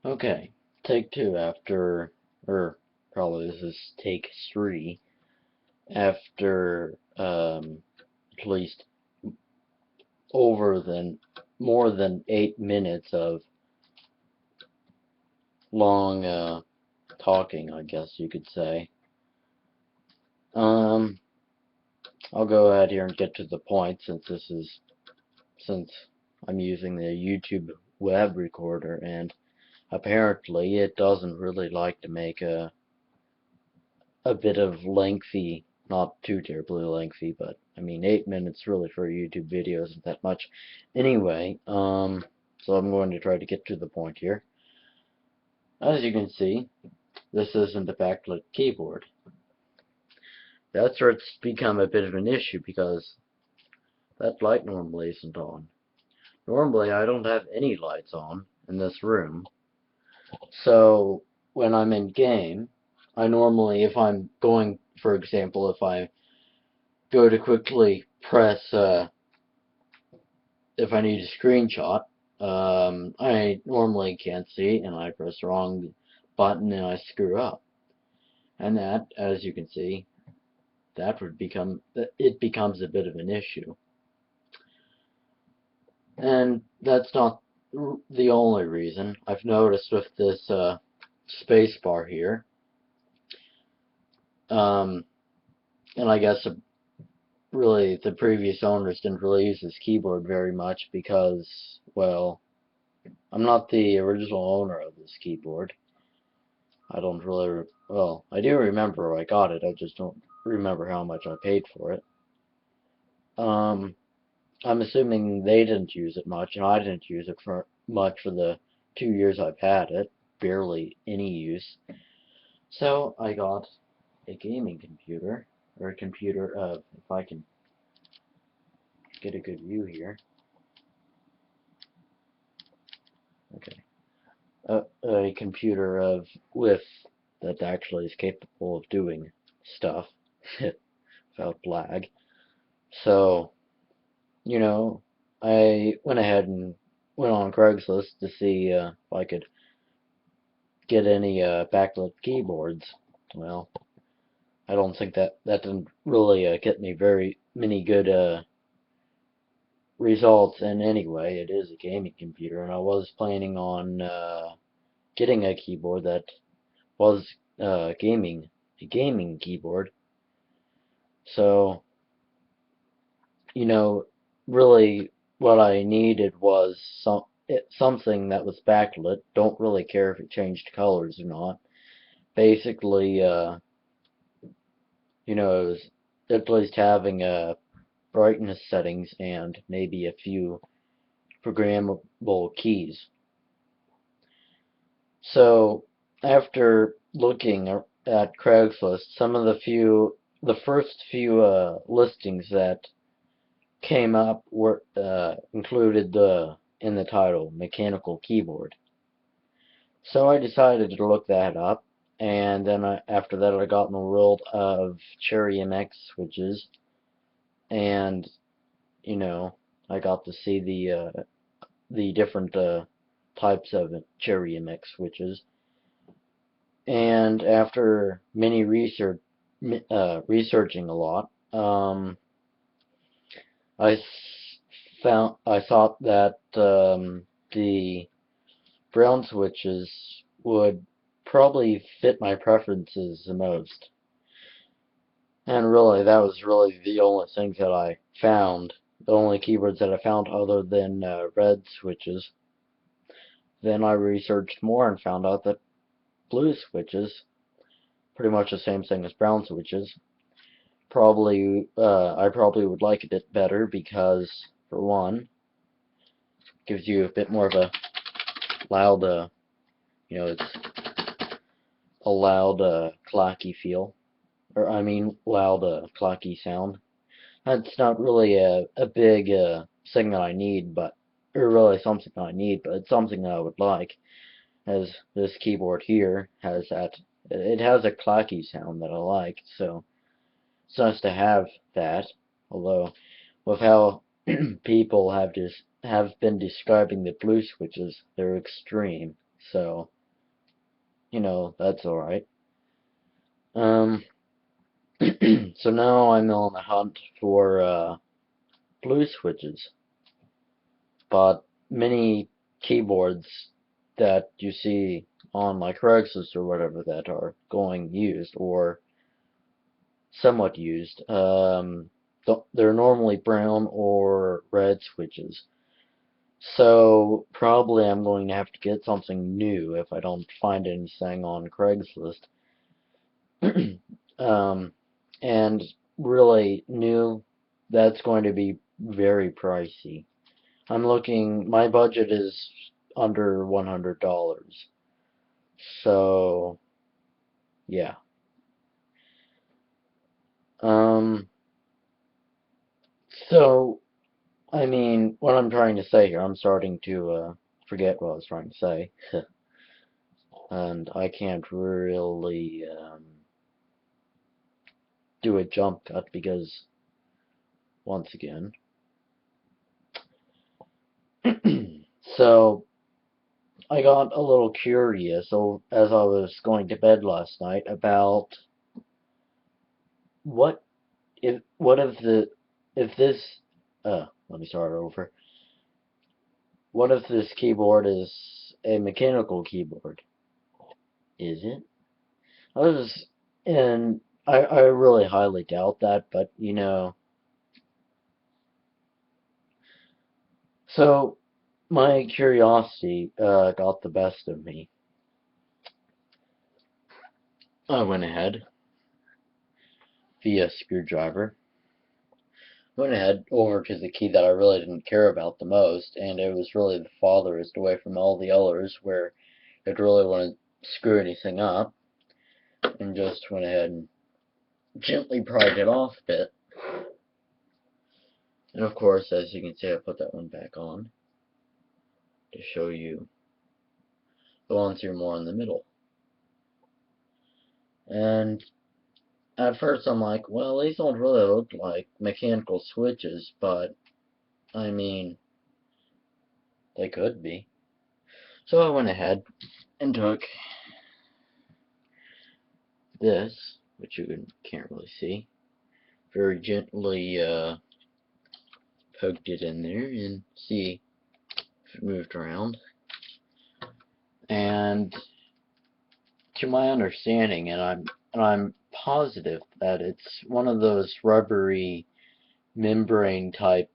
Okay, take two or probably this is take three, after at least over than more than 8 minutes of long talking, I guess you could say. Um, I'll go ahead here and get to the point since I'm using the YouTube web recorder, and apparently it doesn't really like to make a bit of lengthy, not too terribly lengthy, but I mean 8 minutes really for a YouTube video isn't that much. Anyway, so I'm going to try to get to the point here. As you can see, this isn't a backlit keyboard. That's where it's become a bit of an issue because that light normally isn't on. Normally I don't have any lights on in this room, so when I'm in game, I normally, if I'm going, for example, if I go to quickly press, if I need a screenshot, I normally can't see, and I press the wrong button and I screw up. And that, as you can see, it becomes a bit of an issue. And that's not the only reason. I've noticed with this space bar here, and I guess really the previous owners didn't really use this keyboard very much because, well, I'm not the original owner of this keyboard. I don't really, well, I do remember where I got it, I just don't remember how much I paid for it. Um, I'm assuming they didn't use it much, and I didn't use it for much for the 2 years I've had it. Barely any use. So I got a gaming computer, or a computer of, if I can get a good view here. Okay. A computer of with that actually is capable of doing stuff without lag. So, you know, I went ahead and went on Craigslist to see if I could get any backlit keyboards. Well, I don't think that didn't really get me very many good results in any way. It is a gaming computer, and I was planning on getting a keyboard that was a gaming keyboard. So, you know, really what I needed was something that was backlit. Don't really care if it changed colors or not. Basically, it was at least having brightness settings and maybe a few programmable keys. So, after looking at Craigslist, the first few listings that came up were included in the title mechanical keyboard. So I decided to look that up, and then after that I got in the world of Cherry MX switches, and you know I got to see the different types of Cherry MX switches, and after many researching a lot, I I thought that the brown switches would probably fit my preferences the most. And really, that was really the only things that I found. The only keywords that I found other than red switches. Then I researched more and found out that blue switches, pretty much the same thing as brown switches, I probably would like a bit better because, for one, gives you a bit more of a loud, it's a loud, clacky feel. Or, I mean, loud, clacky sound. That's not really a big thing that I need, or really something I need, but it's something that I would like, as this keyboard here has it has a clacky sound that I like, so it's nice to have that, although with how people have been describing the blue switches, they're extreme. So, that's alright. Um, so now I'm on the hunt for blue switches. But many keyboards that you see on like Craigslist or whatever that are going used or somewhat used, they're normally brown or red switches. So probably I'm going to have to get something new if I don't find anything on Craigslist. um, and really new, that's going to be very pricey. My budget is under $100. So, yeah. Um, so, I mean, what I'm trying to say here, I'm starting to forget what I was trying to say. And I can't really do a jump cut because, once again. So, I got a little curious as I was going to bed last night about what if this let me start over. What if this keyboard is a mechanical keyboard? Is it? I was and I really highly doubt that, but so my curiosity got the best of me. I went ahead via screwdriver. Went ahead over to the key that I really didn't care about the most, and it was really the farthest away from all the others where it really wouldn't screw anything up, and just went ahead and gently pried it off a bit. And of course, as you can see, I put that one back on to show you the ones here more in the middle. And at first I'm like, well, these don't really look like mechanical switches, but I mean, they could be. So I went ahead and took this, which you can't really see, very gently poked it in there and see if it moved around. And to my understanding, and I'm positive that it's one of those rubbery membrane type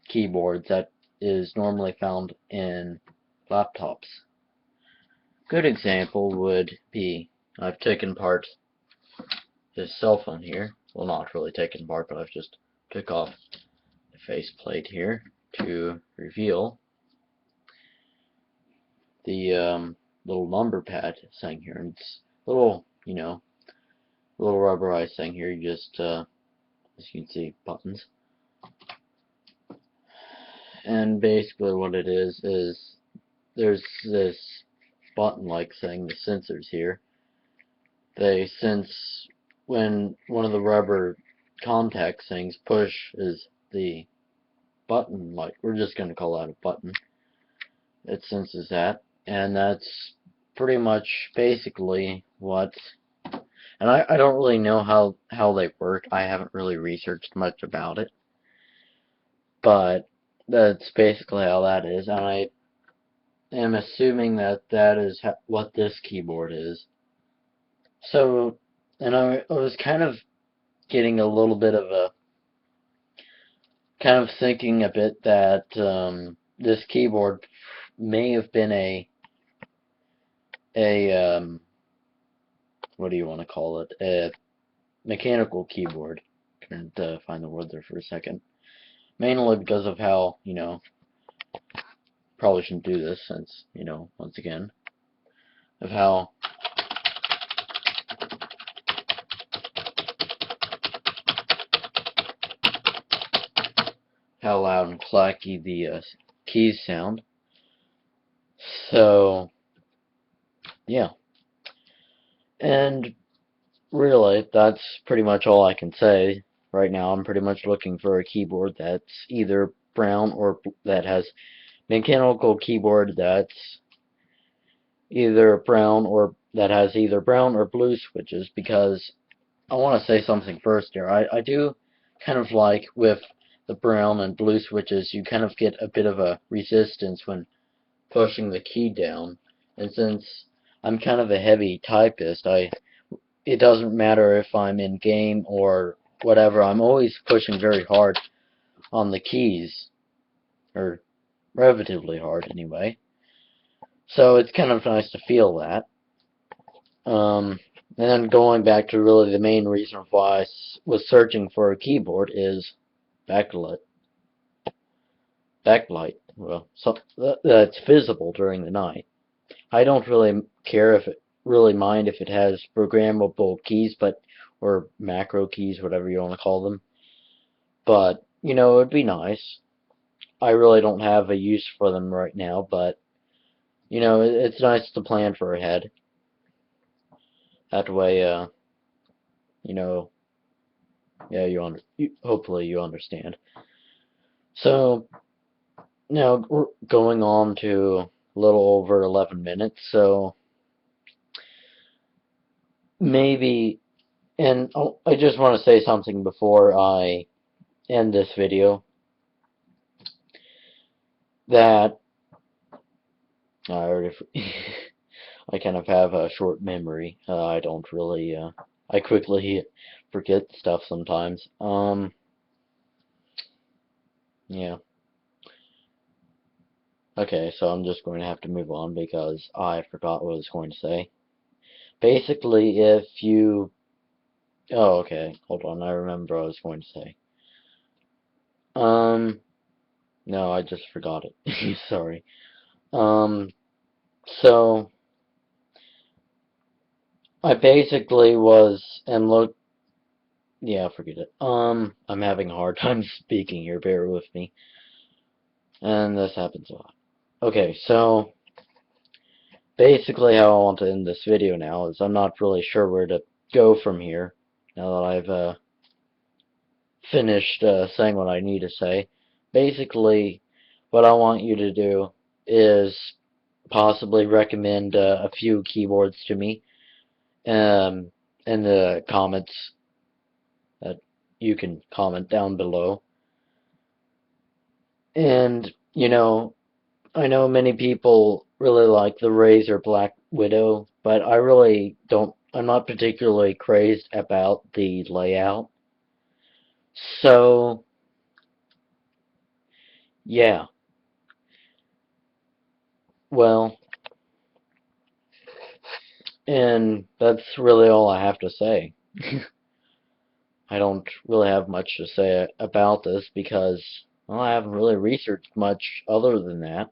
keyboards that is normally found in laptops. Good example would be I've taken apart this cell phone here. Well, not really taken apart, but I've just took off the faceplate here to reveal the little number pad thing here. And it's little, little rubberized thing here. You just, as you can see, buttons. And basically what it is there's this button-like thing, the sensors here. They sense when one of the rubber contact things pushes the button, like we're just going to call that a button. It senses that, and that's pretty much basically what. And I don't really know how they work. I haven't really researched much about it, but that's basically how that is. And I am assuming that that is what this keyboard is. So, and I was kind of getting a little bit of a, kind of thinking a bit that this keyboard may have been a what do you want to call it? A mechanical keyboard. Couldn't find the word there for a second. Mainly because of how, probably shouldn't do this since, once again, of how loud and clacky the keys sound. So, yeah. And really, that's pretty much all I can say right now. I'm pretty much looking for a keyboard that's either brown or that has mechanical keyboard that's either brown or that has either brown or blue switches, because I want to say something first here. I do kind of like with the brown and blue switches, you kind of get a bit of a resistance when pushing the key down. And since I'm kind of a heavy typist, it doesn't matter if I'm in game or whatever, I'm always pushing very hard on the keys, or relatively hard anyway. So it's kind of nice to feel that. And then going back to really the main reason why I was searching for a keyboard is backlight. Backlight. Well, that's visible during the night. I don't really care if it really mind if it has programmable keys, or macro keys, whatever you want to call them. But you know, it'd be nice. I really don't have a use for them right now, but you know, it's nice to plan for ahead. That way, you know, yeah, hopefully you understand. So now we're going on to a little over 11 minutes, so maybe, and I just want to say something before I end this video, that I already, I kind of have a short memory. I don't really, I quickly forget stuff sometimes. Yeah. Okay, so I'm just going to have to move on because I forgot what I was going to say. Basically, if you... Oh, okay. Hold on. I remember what I was going to say. No, I just forgot it. Sorry. So I basically yeah, forget it. I'm having a hard time speaking here. Bear with me. And this happens a lot. Okay, so basically how I want to end this video now is I'm not really sure where to go from here now that I've finished saying what I need to say. Basically, what I want you to do is possibly recommend a few keyboards to me in the comments that you can comment down below. And, you know, I know many people really like the Razer Black Widow, but I really don't, I'm not particularly crazed about the layout. So, yeah. Well, and that's really all I have to say. I don't really have much to say about this because, well, I haven't really researched much other than that.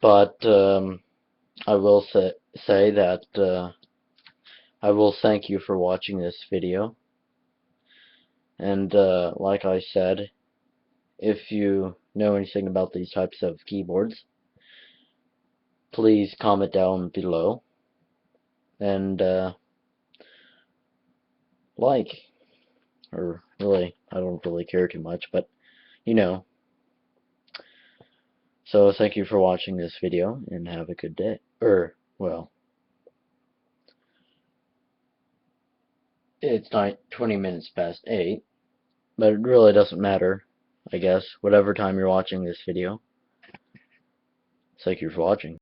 But I will say that I will thank you for watching this video. And like I said, if you know anything about these types of keyboards, please comment down below. And like, or really, I don't really care too much, but you know. So thank you for watching this video, and have a good day. Well, it's not 20 minutes past 8, but it really doesn't matter, I guess, whatever time you're watching this video. Thank you for watching.